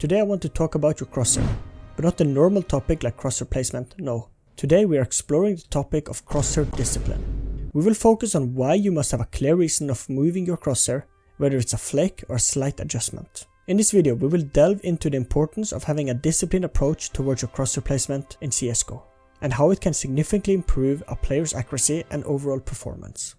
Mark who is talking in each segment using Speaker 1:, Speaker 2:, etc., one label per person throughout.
Speaker 1: Today I want to talk about your crosshair, but not the normal topic like crosshair placement, no. Today we are exploring the topic of crosshair discipline. We will focus on why you must have a clear reason of moving your crosshair, whether it's a flick or a slight adjustment. In this video we will delve into the importance of having a disciplined approach towards your crosshair placement in CSGO, and how it can significantly improve a player's accuracy and overall performance.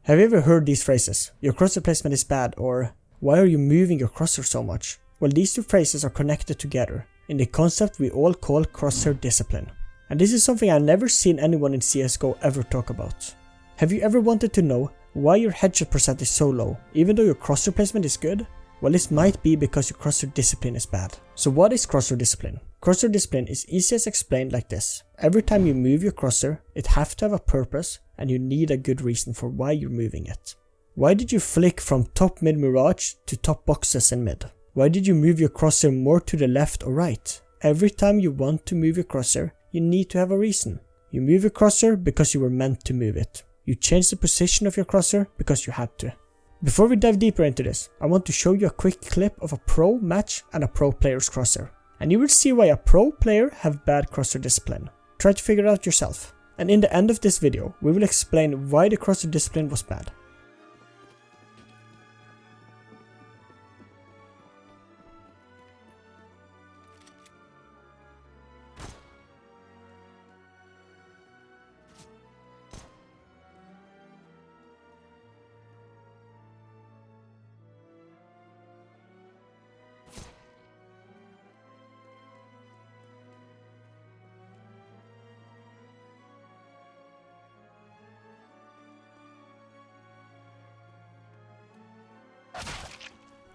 Speaker 1: Have you ever heard these phrases? Your crosshair placement is bad, or why are you moving your crosshair so much? Well, these two phrases are connected together in the concept we all call crosshair discipline. And this is something I've never seen anyone in CSGO ever talk about. Have you ever wanted to know why your headshot percent is so low, even though your crosshair placement is good? Well, this might be because your crosshair discipline is bad. So what is crosshair discipline? Crosshair discipline is easiest explained like this. Every time you move your crosshair, it has to have a purpose and you need a good reason for why you're moving it. Why did you flick from top mid mirage to top boxes in mid? Why did you move your crosshair more to the left or right? Every time you want to move your crosshair, you need to have a reason. You move your crosshair because you were meant to move it. You change the position of your crosshair because you had to. Before we dive deeper into this, I want to show you a quick clip of a pro match and a pro player's crosshair. And you will see why a pro player have bad crosshair discipline. Try to figure it out yourself. And in the end of this video, we will explain why the crosshair discipline was bad.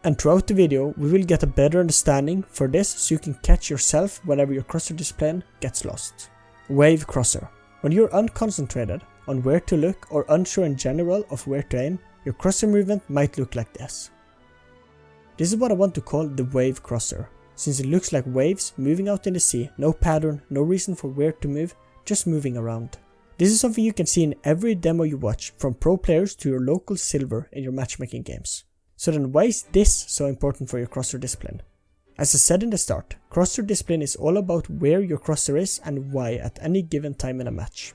Speaker 1: And throughout the video, we will get a better understanding for this so you can catch yourself whenever your crosshair discipline gets lost. Wave crosshair. When you're unconcentrated on where to look or unsure in general of where to aim, your crosshair movement might look like this. This is what I want to call the wave crosshair, since it looks like waves moving out in the sea, no pattern, no reason for where to move, just moving around. This is something you can see in every demo you watch, from pro players to your local silver in your matchmaking games. So then why is this so important for your crosshair discipline? As I said in the start, crosshair discipline is all about where your crosshair is and why at any given time in a match.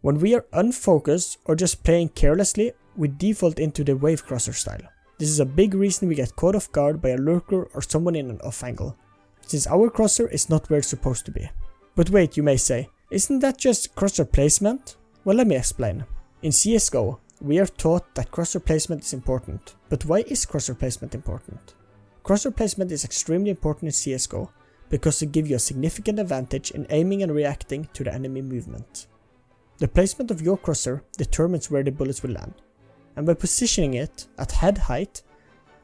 Speaker 1: When we are unfocused or just playing carelessly, we default into the wave crosshair style. This is a big reason we get caught off guard by a lurker or someone in an off angle, since our crosshair is not where it's supposed to be. But wait, you may say, isn't that just crosshair placement? Well, let me explain. In CSGO, we are taught that crosshair placement is important. But why is crosshair placement important? Crosshair placement is extremely important in CSGO because it gives you a significant advantage in aiming and reacting to the enemy movement. The placement of your crosshair determines where the bullets will land, and by positioning it at head height,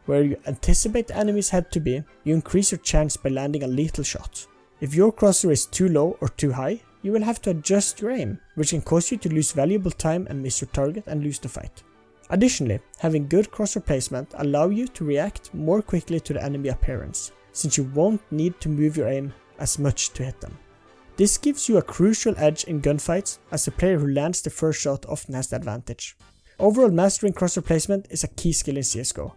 Speaker 1: where you anticipate the enemy's head to be, you increase your chance by landing a lethal shot. If your crosshair is too low or too high, you will have to adjust your aim, which can cause you to lose valuable time and miss your target and lose the fight. Additionally, having good crosshair placement allows you to react more quickly to the enemy appearance, since you won't need to move your aim as much to hit them. This gives you a crucial edge in gunfights, as the player who lands the first shot often has the advantage. Overall, mastering crosshair placement is a key skill in CSGO,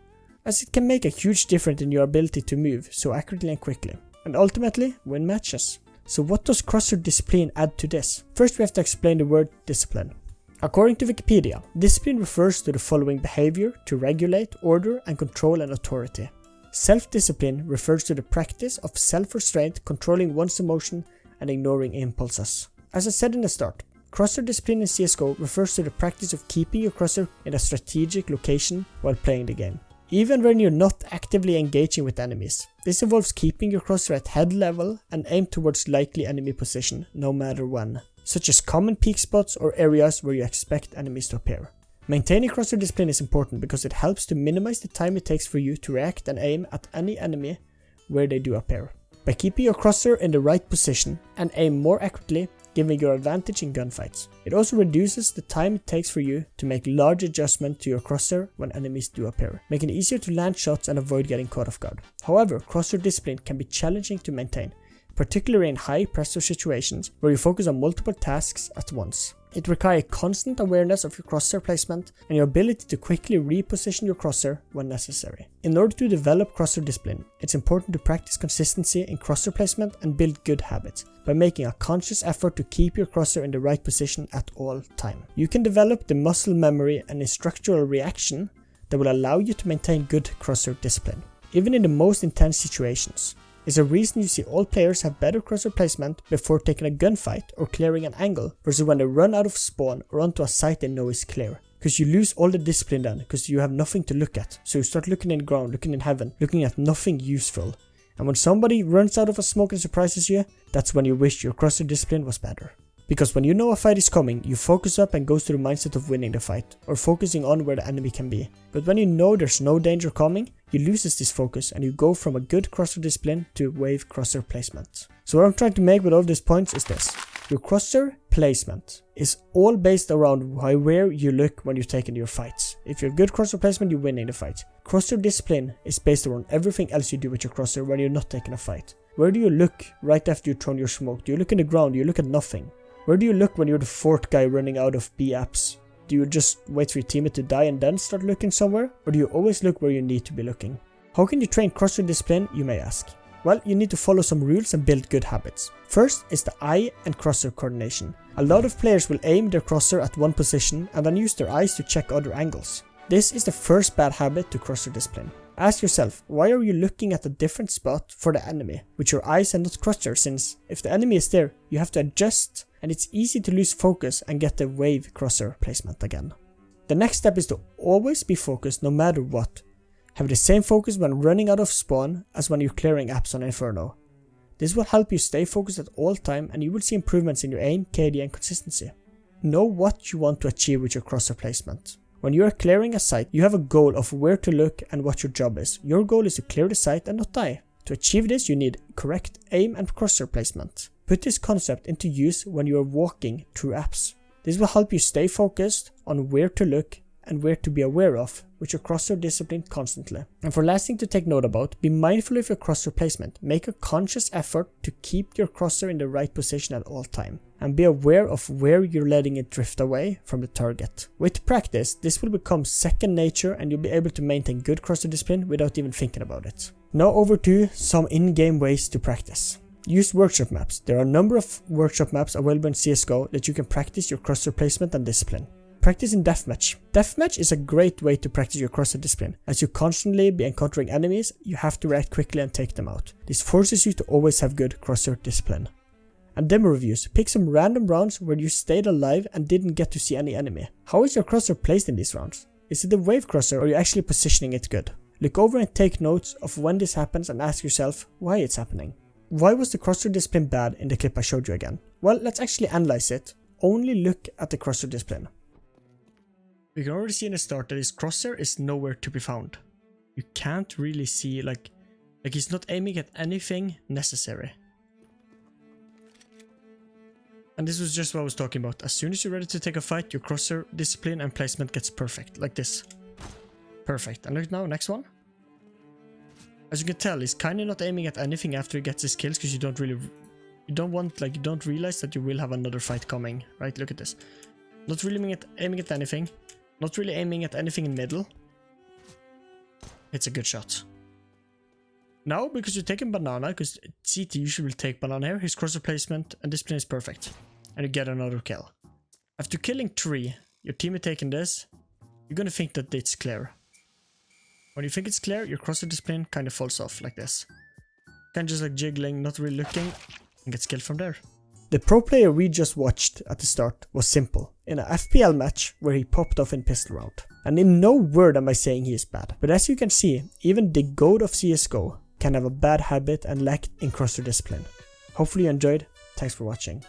Speaker 1: as it can make a huge difference in your ability to move so accurately and quickly, and ultimately win matches. So what does crosshair discipline add to this? First we have to explain the word discipline. According to Wikipedia, discipline refers to the following behavior to regulate, order and control an authority. Self-discipline refers to the practice of self-restraint, controlling one's emotion and ignoring impulses. As I said in the start, crosshair discipline in CSGO refers to the practice of keeping your crosshair in a strategic location while playing the game, even when you're not actively engaging with enemies. This involves keeping your crosshair at head level and aim towards likely enemy position, no matter when, such as common peak spots or areas where you expect enemies to appear. Maintaining crosshair discipline is important because it helps to minimize the time it takes for you to react and aim at any enemy where they do appear. By keeping your crosshair in the right position and aim more accurately, giving your advantage in gunfights. It also reduces the time it takes for you to make large adjustments to your crosshair when enemies do appear, making it easier to land shots and avoid getting caught off guard. However, crosshair discipline can be challenging to maintain, particularly in high pressure situations where you focus on multiple tasks at once. It requires constant awareness of your crosshair placement and your ability to quickly reposition your crosshair when necessary. In order to develop crosshair discipline, it's important to practice consistency in crosshair placement and build good habits by making a conscious effort to keep your crosshair in the right position at all time. You can develop the muscle memory and instructional reaction that will allow you to maintain good crosshair discipline, even in the most intense situations. Is a reason you see all players have better crosshair placement before taking a gunfight or clearing an angle versus when they run out of spawn or onto a site they know is clear. Because you lose all the discipline then, because you have nothing to look at. So you start looking in the ground, looking in heaven, looking at nothing useful. And when somebody runs out of a smoke and surprises you, that's when you wish your crosshair discipline was better. Because when you know a fight is coming, you focus up and goes to the mindset of winning the fight, or focusing on where the enemy can be. But when you know there's no danger coming, you loses this focus and you go from a good crosshair discipline to wave crosshair placement. So what I'm trying to make with all these points is this. Your crosshair placement is all based around where you look when you're taking your fights. If you have good crosshair placement, you're winning the fight. Crosshair discipline is based around everything else you do with your crosshair when you're not taking a fight. Where do you look right after you've thrown your smoke? Do you look in the ground? Do you look at nothing? Where do you look when you're the fourth guy running out of B apps? Do you just wait for your teammate to die and then start looking somewhere? Or do you always look where you need to be looking? How can you train crosshair discipline, you may ask? Well, you need to follow some rules and build good habits. First is the eye and crosshair coordination. A lot of players will aim their crosshair at one position and then use their eyes to check other angles. This is the first bad habit to crosshair discipline. Ask yourself, why are you looking at a different spot for the enemy with your eyes and not crosshair, since if the enemy is there, you have to adjust and it's easy to lose focus and get the wave crosshair placement again. The next step is to always be focused no matter what. Have the same focus when running out of spawn as when you're clearing apps on Inferno. This will help you stay focused at all time and you will see improvements in your aim, KD and consistency. Know what you want to achieve with your crosshair placement. When you are clearing a site, you have a goal of where to look and what your job is. Your goal is to clear the site and not die. To achieve this, you need correct aim and crosshair placement. Put this concept into use when you are walking through apps. This will help you stay focused on where to look and where to be aware of with your crosshair discipline constantly. And for last thing to take note about, be mindful of your crosshair placement. Make a conscious effort to keep your crosshair in the right position at all time. And be aware of where you're letting it drift away from the target. With practice, this will become second nature and you'll be able to maintain good crosshair discipline without even thinking about it. Now over to some in-game ways to practice. Use workshop maps. There are a number of workshop maps available in CSGO that you can practice your crosshair placement and discipline. Practice in deathmatch. Deathmatch is a great way to practice your crosshair discipline. As you constantly be encountering enemies, you have to react quickly and take them out. This forces you to always have good crosshair discipline. And demo reviews. Pick some random rounds where you stayed alive and didn't get to see any enemy. How is your crosshair placed in these rounds? Is it the wave crosshair or are you actually positioning it good? Look over and take notes of when this happens and ask yourself why it's happening. Why was the crosshair discipline bad in the clip I showed you again? Well, let's actually analyze it. Only look at the crosshair discipline. We can already see in the start that his crosshair is nowhere to be found. You can't really see, like he's not aiming at anything necessary. And this was just what I was talking about. As soon as you're ready to take a fight, your crosshair discipline and placement gets perfect, like this. Perfect. And look now, next one. As you can tell, he's kind of not aiming at anything after he gets his kills, because you don't realize that you will have another fight coming, right? Look at this. Not really aiming at anything. Not really aiming at anything in middle. It's a good shot. Now, because you're taking banana, because CT usually will take banana here, his crosshair placement and discipline is perfect. And you get another kill. After killing 3, your teammate taking this, you're gonna think that it's clear. When you think it's clear, your crosshair discipline kind of falls off like this. Kind of just like jiggling, not really looking, and gets killed from there. The pro player we just watched at the start was simple, in a FPL match where he popped off in pistol round. And in no word am I saying he is bad, but as you can see, even the GOAT of CSGO can have a bad habit and lack in crosshair discipline. Hopefully you enjoyed, thanks for watching.